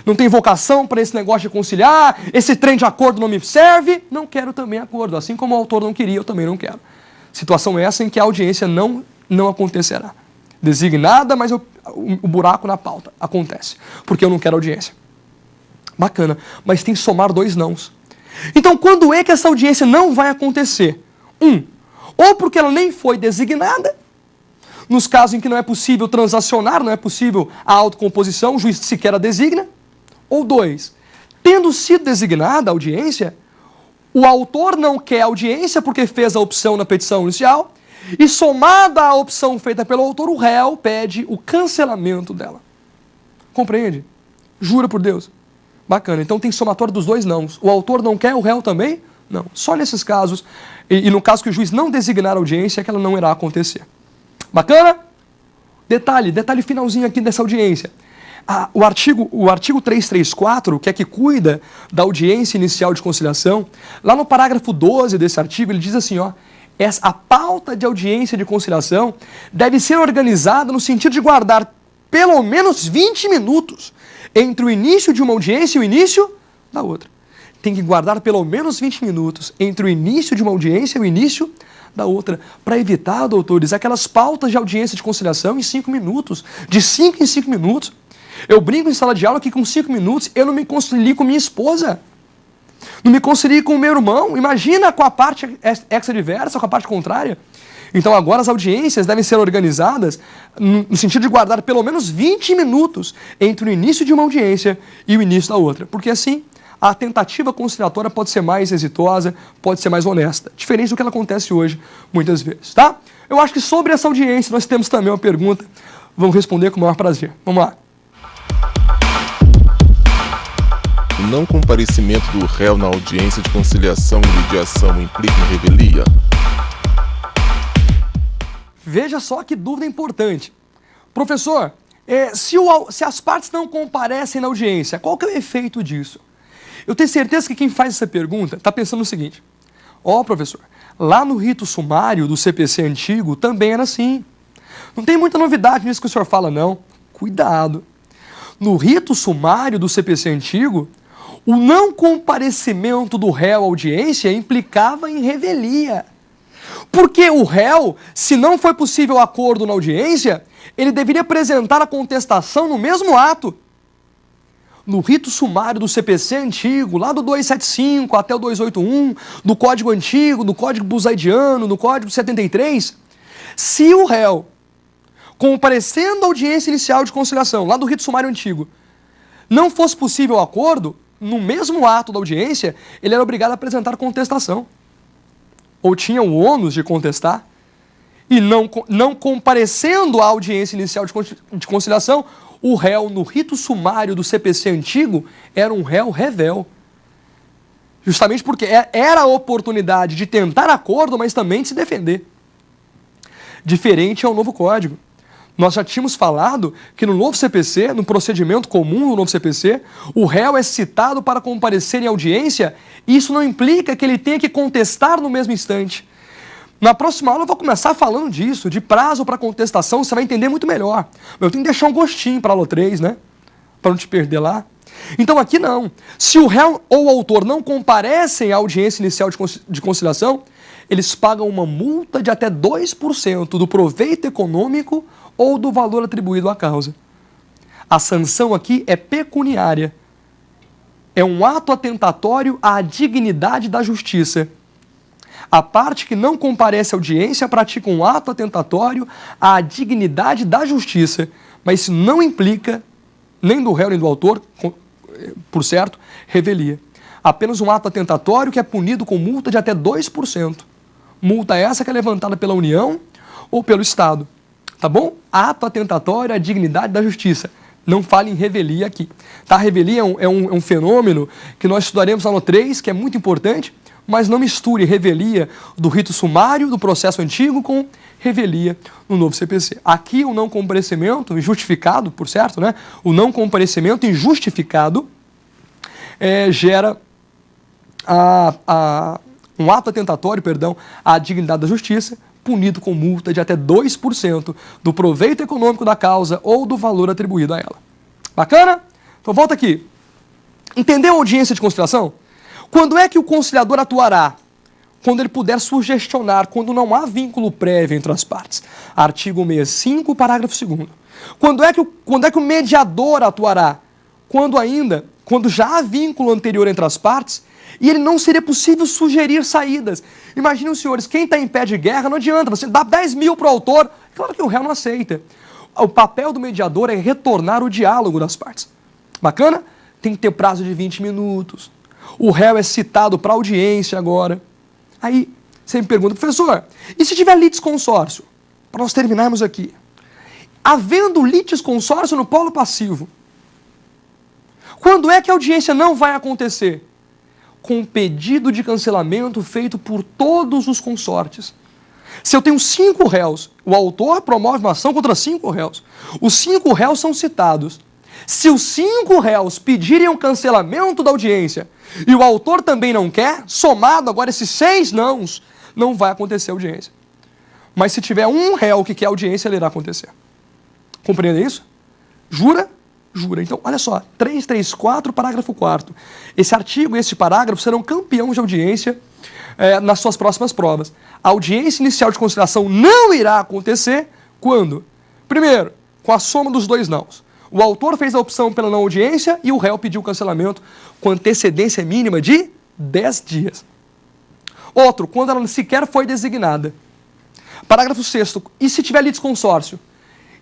Não tem vocação para esse negócio de conciliar, esse trem de acordo não me serve, não quero também acordo. Assim como o autor não queria, eu também não quero. Situação essa em que a audiência não acontecerá. Designada, mas o buraco na pauta acontece, porque eu não quero audiência. Bacana, mas tem que somar 2 nãos. Então, quando é que essa audiência não vai acontecer? Ou porque ela nem foi designada, nos casos em que não é possível transacionar, não é possível a autocomposição, o juiz sequer a designa. Ou 2, tendo sido designada a audiência, o autor não quer audiência porque fez a opção na petição inicial, e somada à opção feita pelo autor, o réu pede o cancelamento dela. Compreende? Jura por Deus. Bacana. Então tem somatório dos dois nãos. O autor não quer, o réu também? Não. Só nesses casos, e no caso que o juiz não designar a audiência, é que ela não irá acontecer. Bacana? Detalhe finalzinho aqui dessa audiência. O artigo 334, que é que cuida da audiência inicial de conciliação, lá no parágrafo 12 desse artigo, ele diz assim, ó, a pauta de audiência de conciliação deve ser organizada no sentido de guardar pelo menos 20 minutos entre o início de uma audiência e o início da outra. Tem que guardar pelo menos 20 minutos entre o início de uma audiência e o início da outra, para evitar, doutores, aquelas pautas de audiência de conciliação em 5 minutos, de 5 em 5 minutos. Eu brinco em sala de aula que com 5 minutos eu não me concilio com minha esposa, não me concilio com o meu irmão, imagina com a parte ex-adversa, com a parte contrária. Então agora as audiências devem ser organizadas no sentido de guardar pelo menos 20 minutos entre o início de uma audiência e o início da outra, porque assim a tentativa conciliatória pode ser mais exitosa, pode ser mais honesta, diferente do que ela acontece hoje, muitas vezes, tá? Eu acho que sobre essa audiência nós temos também uma pergunta, vamos responder com o maior prazer. Vamos lá. O não comparecimento do réu na audiência de conciliação e mediação implica em revelia? Veja só que dúvida importante. Professor, se as partes não comparecem na audiência, qual que é o efeito disso? Eu tenho certeza que quem faz essa pergunta está pensando no seguinte. Professor, lá no rito sumário do CPC antigo também era assim. Não tem muita novidade nisso que o senhor fala, não. Cuidado. No rito sumário do CPC antigo, o não comparecimento do réu à audiência implicava em revelia. Porque o réu, se não foi possível acordo na audiência, ele deveria apresentar a contestação no mesmo ato. No rito sumário do CPC antigo, lá do 275 até o 281, do Código Antigo, do Código Busaidiano, do Código 73, se o réu, comparecendo à audiência inicial de conciliação, lá do rito sumário antigo, não fosse possível acordo, no mesmo ato da audiência, ele era obrigado a apresentar contestação. Ou tinha o ônus de contestar, e não comparecendo à audiência inicial de conciliação, o réu, no rito sumário do CPC antigo, era um réu revel. Justamente porque era a oportunidade de tentar acordo, mas também de se defender. Diferente ao novo Código. Nós já tínhamos falado que no novo CPC, no procedimento comum do novo CPC, o réu é citado para comparecer em audiência e isso não implica que ele tenha que contestar no mesmo instante. Na próxima aula eu vou começar falando disso, de prazo para contestação, você vai entender muito melhor. Eu tenho que deixar um gostinho para a aula 3, né? Para não te perder lá. Então aqui não. Se o réu ou o autor não comparecem à audiência inicial de conciliação, eles pagam uma multa de até 2% do proveito econômico ou do valor atribuído à causa. A sanção aqui é pecuniária. É um ato atentatório à dignidade da justiça. A parte que não comparece à audiência pratica um ato atentatório à dignidade da justiça, mas isso não implica, nem do réu nem do autor, por certo, revelia. Apenas um ato atentatório que é punido com multa de até 2%. Multa essa que é levantada pela União ou pelo Estado. Tá bom? Ato atentatório à dignidade da justiça. Não fale em revelia aqui. Tá? Revelia é um fenômeno que nós estudaremos na aula 3, que é muito importante, mas não misture revelia do rito sumário do processo antigo com revelia no novo CPC. Aqui o não comparecimento injustificado, por certo, né? O não comparecimento injustificado gera um ato atentatório, à dignidade da justiça, punido com multa de até 2% do proveito econômico da causa ou do valor atribuído a ela. Bacana? Então volta aqui. Entendeu a audiência de conciliação? Quando é que o conciliador atuará? Quando ele puder sugestionar, quando não há vínculo prévio entre as partes. Artigo 65, parágrafo 2º. Quando é que o mediador atuará? Quando já há vínculo anterior entre as partes E ele não seria possível sugerir saídas. Imaginem os senhores, quem está em pé de guerra não adianta, você dá 10 mil para o autor, claro que o réu não aceita. O papel do mediador é retornar o diálogo das partes. Bacana? Tem que ter prazo de 20 minutos. O réu é citado para audiência agora. Aí você me pergunta, professor, e se tiver litisconsórcio? Para nós terminarmos aqui. Havendo litisconsórcio no polo passivo, quando é que a audiência não vai acontecer? Com pedido de cancelamento feito por todos os consortes. Se eu tenho 5 réus, o autor promove uma ação contra 5 réus. Os 5 réus são citados. Se os 5 réus pedirem um cancelamento da audiência e o autor também não quer, somado agora esses 6 nãos, não vai acontecer a audiência. Mas se tiver um réu que quer audiência, ele irá acontecer. Compreende isso? Jura? Jura. Então, olha só, 334, parágrafo 4º. Esse artigo e esse parágrafo serão campeões de audiência nas suas próximas provas. A audiência inicial de conciliação não irá acontecer quando? Primeiro, com a soma dos 2 nãos. O autor fez a opção pela não audiência e o réu pediu o cancelamento com antecedência mínima de 10 dias. Outro, quando ela sequer foi designada. Parágrafo 6º. E se tiver litisconsórcio?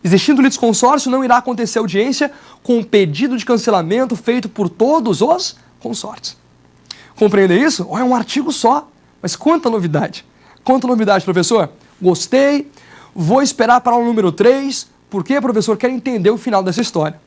Existindo litisconsórcio, não irá acontecer audiência com um pedido de cancelamento feito por todos os consortes. Compreende isso? É um artigo só, mas quanta novidade. Quanta novidade, professor. Gostei, vou esperar para o número 3, porque, professor, quero entender o final dessa história.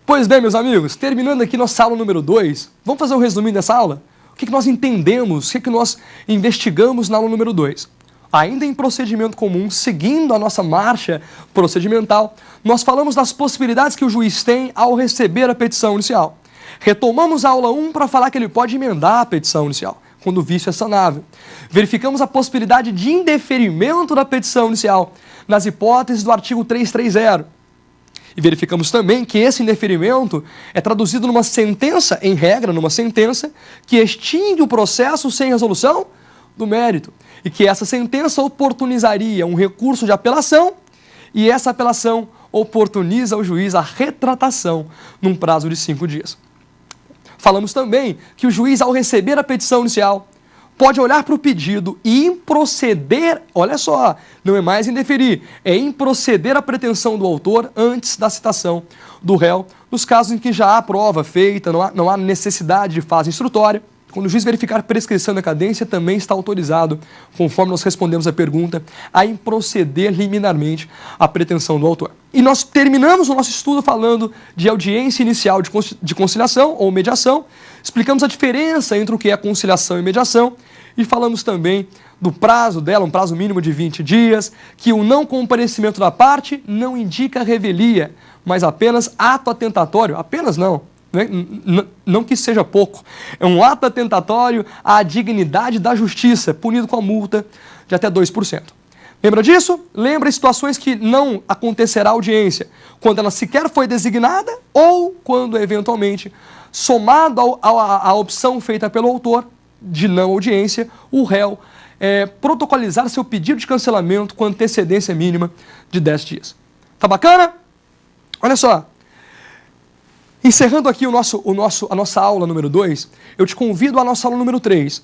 Pois bem, meus amigos, terminando aqui nossa aula número 2, vamos fazer um resuminho dessa aula? O que nós entendemos, o que nós investigamos na aula número 2? Ainda em procedimento comum, seguindo a nossa marcha procedimental, nós falamos das possibilidades que o juiz tem ao receber a petição inicial. Retomamos a aula 1 para falar que ele pode emendar a petição inicial, quando o vício é sanável. Verificamos a possibilidade de indeferimento da petição inicial, nas hipóteses do artigo 330. E verificamos também que esse indeferimento é traduzido numa sentença, em regra, numa sentença, que extingue o processo sem resolução do mérito. E que essa sentença oportunizaria um recurso de apelação e essa apelação oportuniza ao juiz a retratação num prazo de 5 dias. Falamos também que o juiz, ao receber a petição inicial, pode olhar para o pedido e improceder, olha só, não é mais indeferir, é improceder a pretensão do autor antes da citação do réu, nos casos em que já há prova feita, não há necessidade de fase instrutória. Quando o juiz verificar prescrição da cadência, também está autorizado, conforme nós respondemos a pergunta, a improceder liminarmente a pretensão do autor. E nós terminamos o nosso estudo falando de audiência inicial de conciliação ou mediação, explicamos a diferença entre o que é conciliação e mediação e falamos também do prazo dela, um prazo mínimo de 20 dias, que o não comparecimento da parte não indica revelia, mas apenas ato atentatório, apenas não que seja pouco, é um ato atentatório à dignidade da justiça, punido com a multa de até 2%. Lembra disso? Lembra situações que não acontecerá audiência, quando ela sequer foi designada ou quando, eventualmente, somado à opção feita pelo autor de não audiência, o réu protocolizar seu pedido de cancelamento com antecedência mínima de 10 dias. Tá bacana? Olha só. Encerrando aqui a nossa aula número 2, eu te convido à nossa aula número 3,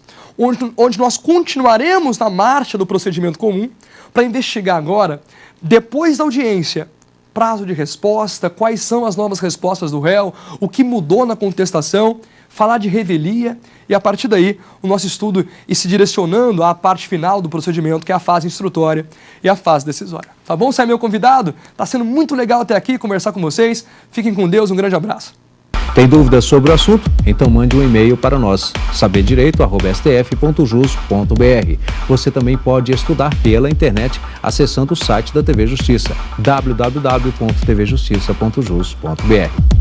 onde nós continuaremos na marcha do procedimento comum para investigar agora, depois da audiência, prazo de resposta, quais são as novas respostas do réu, o que mudou na contestação, falar de revelia e, a partir daí, o nosso estudo ir se direcionando à parte final do procedimento, que é a fase instrutória e a fase decisória. Tá bom? Você é meu convidado? Tá sendo muito legal até aqui conversar com vocês. Fiquem com Deus, um grande abraço. Tem dúvidas sobre o assunto? Então mande um e-mail para nós, saberdireito@stf.jus.br. Você também pode estudar pela internet acessando o site da TV Justiça, www.tvjustiça.jus.br.